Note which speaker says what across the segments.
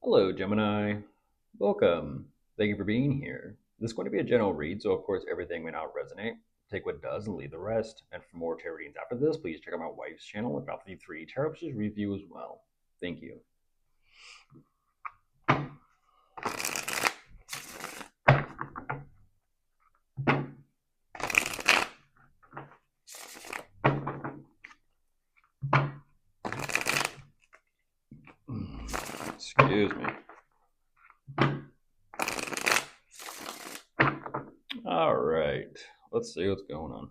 Speaker 1: Hello, Gemini. Welcome. Thank you for being here. This is going to be a general read, so of course everything may not resonate. Take what does and leave the rest. And for more tarot readings after this, please check out my wife's channel at personalwithryan tarot review as well. Thank you. Excuse me. All right, let's see what's going on.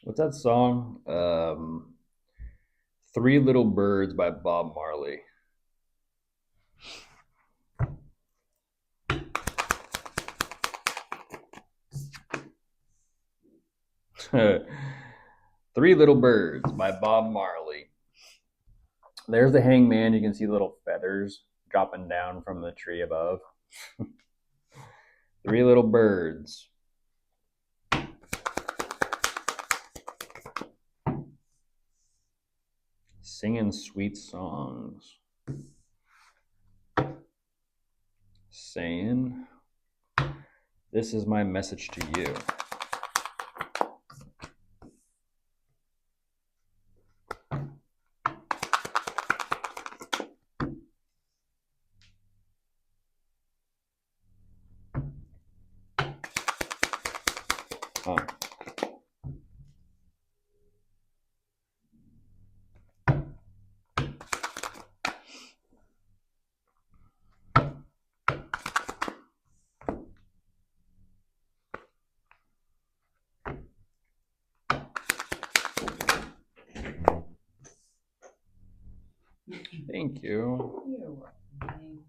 Speaker 1: What's that song? Three Little Birds by Bob Marley. Three Little Birds by Bob Marley. There's the hangman. You can see little feathers dropping down from the tree above. Three little birds. Singing sweet songs. Saying, this is my message to you. Huh. Thank you.
Speaker 2: You're welcome.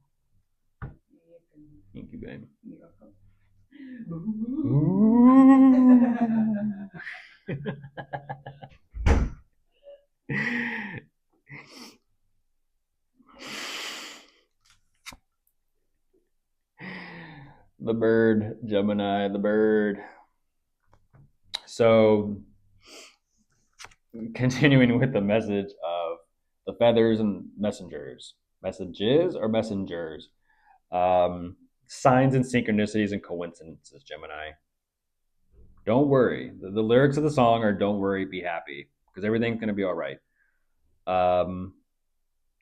Speaker 1: Thank you, babe.
Speaker 2: You're welcome.
Speaker 1: The bird, Gemini, the bird. So, continuing with the message of the feathers and messengers. Messages or messengers? Signs and synchronicities and coincidences, Gemini. Don't worry. The lyrics of the song are "Don't worry, be happy," because everything's going to be all right. Um,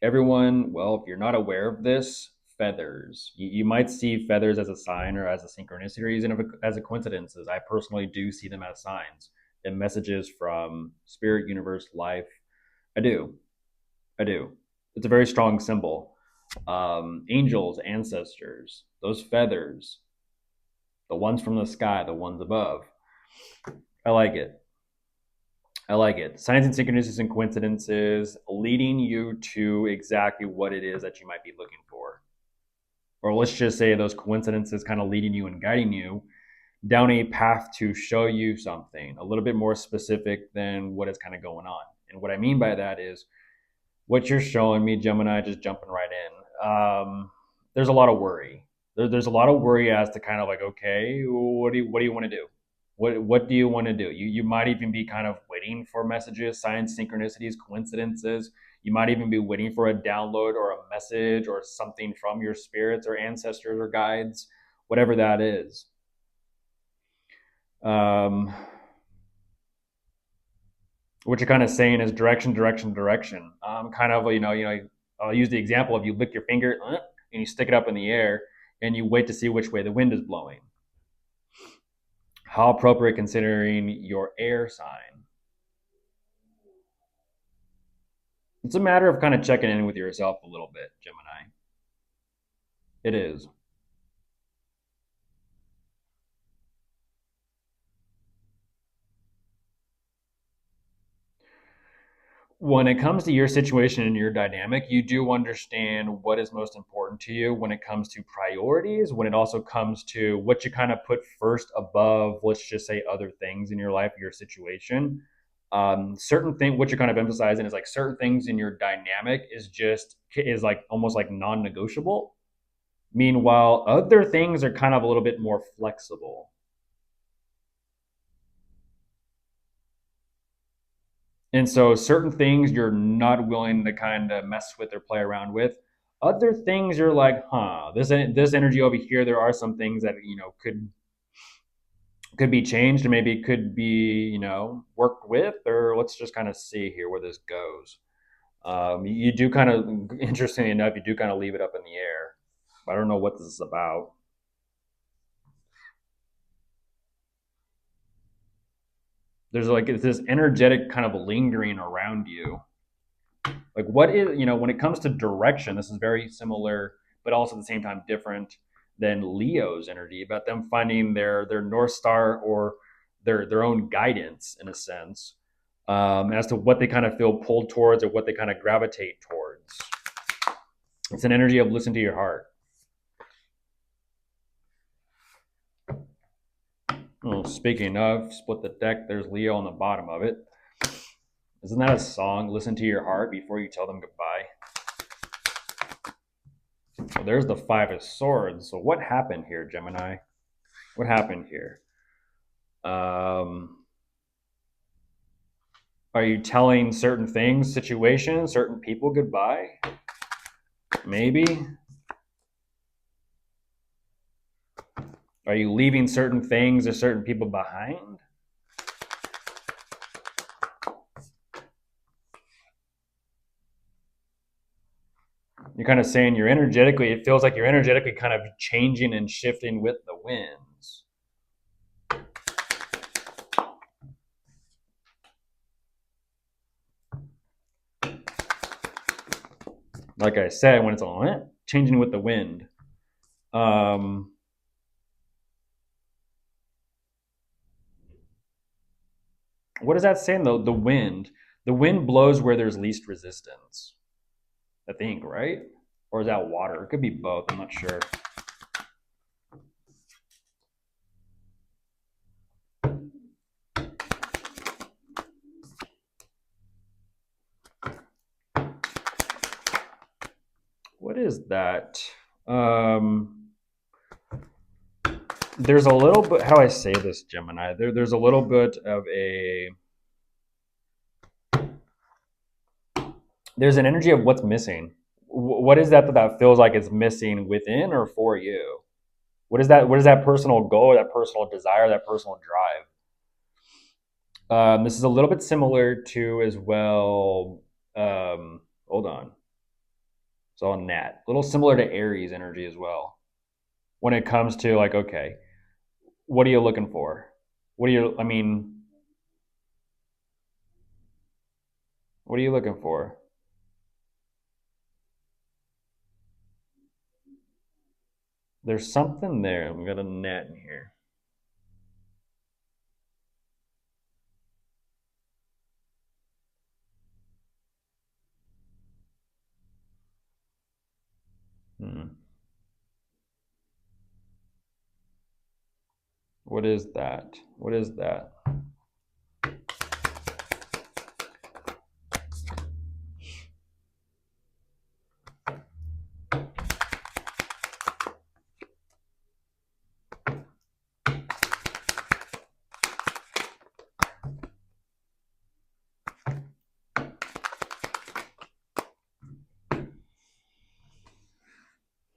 Speaker 1: everyone, well, if you're not aware of this, feathers. You might see feathers as a sign or as a synchronicity or even as a coincidences. I personally do see them as signs and messages from spirit, universe, life. I do. I do. It's a very strong symbol. Angels, ancestors, those feathers, the ones from the sky, the ones above. I like it. I like it. Signs and synchronicities and coincidences leading you to exactly what it is that you might be looking for. Or let's just say those coincidences kind of leading you and guiding you down a path to show you something a little bit more specific than what is kind of going on. And what I mean by that is what you're showing me, Gemini, just jumping right in. There's a lot of worry. There's a lot of worry as to kind of like, okay, what do you want to do? What do you want to do? You might even be kind of waiting for messages, signs, synchronicities, coincidences. You might even be waiting for a download or a message or something from your spirits or ancestors or guides, whatever that is. Um, what you're kind of saying is direction, direction, direction. Kind of, I'll use the example of you lick your finger and you stick it up in the air and you wait to see which way the wind is blowing. How appropriate considering your air sign. It's a matter of kind of checking in with yourself a little bit, Gemini. It is. when it comes to your situation and your dynamic, you do understand what is most important to you when it comes to priorities, when it also comes to what you kind of put first above, let's just say, other things in your life, your situation. Certain thing, what you're kind of emphasizing is like certain things in your dynamic is like almost like non-negotiable. Meanwhile, other things are kind of a little bit more flexible. And so certain things you're not willing to kind of mess with or play around with. Other things you're like, huh, this energy over here, there are some things that could be changed and maybe could be worked with, or let's just kind of see here where this goes. You do kind of, interestingly enough, you do kind of leave it up in the air. I don't know what this is about. There's like this energetic kind of lingering around you. Like what is, when it comes to direction, this is very similar but also at the same time different than Leo's energy, about them finding their north star, or their own guidance in a sense, as to what they kind of feel pulled towards or what they kind of gravitate towards. It's an energy of listen to your heart. Well, speaking of split the deck, there's Leo on the bottom of it. Isn't that a song? Listen to your heart before you tell them goodbye. So there's the Five of Swords. So what happened here, Gemini? What happened here? Are you telling certain things, situations, certain people goodbye? Maybe. Are you leaving certain things or certain people behind? You're kind of saying it feels like you're energetically kind of changing and shifting with the winds. Like I said, when it's all changing with the wind. What is that saying though? The wind blows where there's least resistance. I think, right? Or is that water? It could be both. I'm not sure. What is that? There's a little bit. How do I say this, Gemini? There's a little bit of a. There's an energy of what's missing. What is that feels like it's missing within or for you? What is that? What is that personal goal, that personal desire, that personal drive? This is a little bit similar to as well. Hold on. So on that, a little similar to Aries energy as well. When it comes to like, okay, what are you looking for? What do you? I mean, what are you looking for? There's something there. We got a net in here. Hmm. What is that? What is that?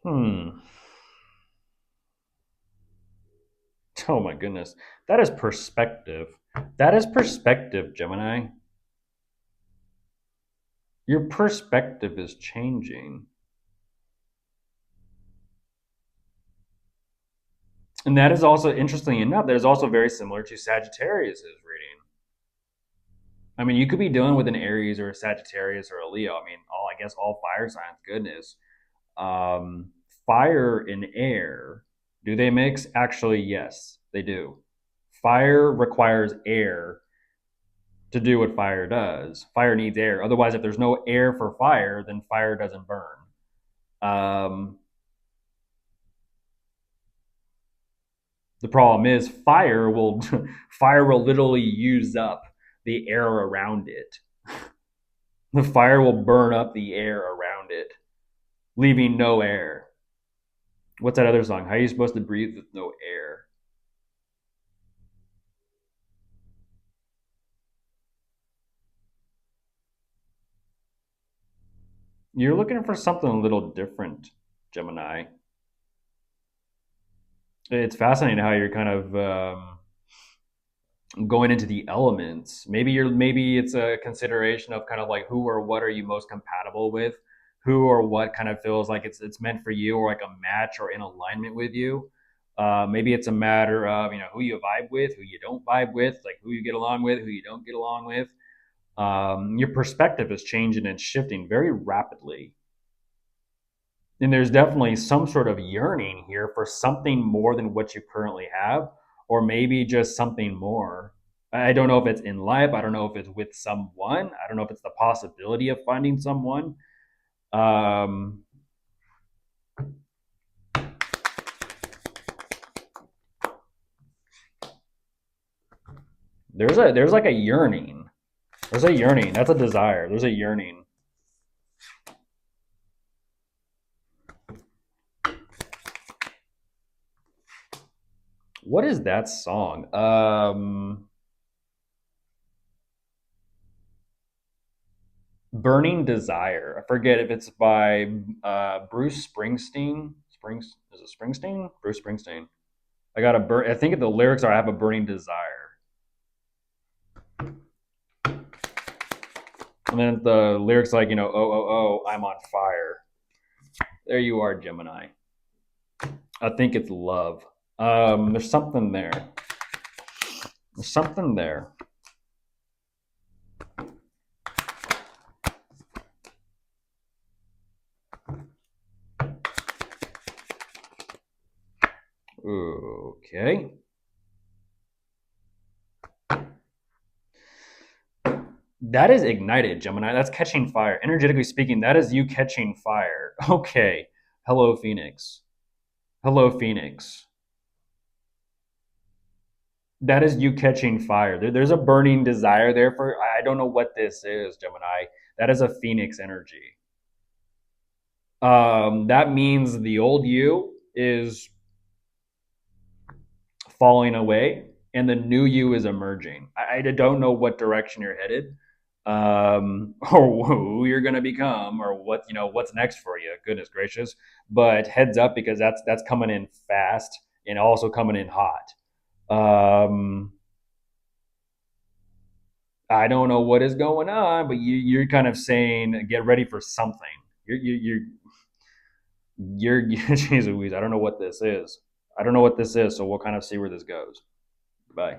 Speaker 1: Hmm. Oh my goodness. That is perspective. That is perspective, Gemini. Your perspective is changing. And that is also, interesting enough, that is also very similar to Sagittarius' reading. I mean, you could be dealing with an Aries or a Sagittarius or a Leo. I mean, I guess all fire signs, goodness. Um, Fire and air, do they mix? Actually, yes, they do. Fire requires air. to do what fire does. Fire needs air. Otherwise, if there's no air for fire, then fire doesn't burn. Um, the problem is fire will literally use up the air around it. The fire will burn up the air around it, leaving no air. What's that other song? How are you supposed to breathe with no air? You're looking for something a little different, Gemini. It's fascinating how you're kind of going into the elements. Maybe it's a consideration of kind of like who or what are you most compatible with, who or what kind of feels like it's meant for you or like a match or in alignment with you. Maybe it's a matter of who you vibe with, who you don't vibe with, like who you get along with, who you don't get along with. Your perspective is changing and shifting very rapidly, and there's definitely some sort of yearning here for something more than what you currently have, or maybe just something more. I don't know if it's in life. I don't know if it's with someone. I don't know if it's the possibility of finding someone. Um, there's like a yearning. There's a yearning. That's a desire. There's a yearning. What is that song? Burning Desire. I forget if it's by Bruce Springsteen. Is it Springsteen? Bruce Springsteen. I got a burn. I think the lyrics are "I have a burning desire," and then the lyrics like "Oh oh oh, I'm on fire." There you are, Gemini. I think it's love. There's something there. There's something there. Okay. That is ignited, Gemini. That's catching fire. Energetically speaking, that is you catching fire. Okay. Hello, Phoenix. Hello, Phoenix. That is you catching fire. There's a burning desire there for. I don't know what this is, Gemini. That is a Phoenix energy. That means the old you is falling away and the new you is emerging. I don't know what direction you're headed, or who you're going to become, or what's next for you. Goodness gracious! But heads up because that's coming in fast and also coming in hot. Um, I don't know what is going on, but you're kind of saying get ready for something. You're Jeez Louise. I don't know what this is. I don't know what this is, so we'll kind of see where this goes. Bye.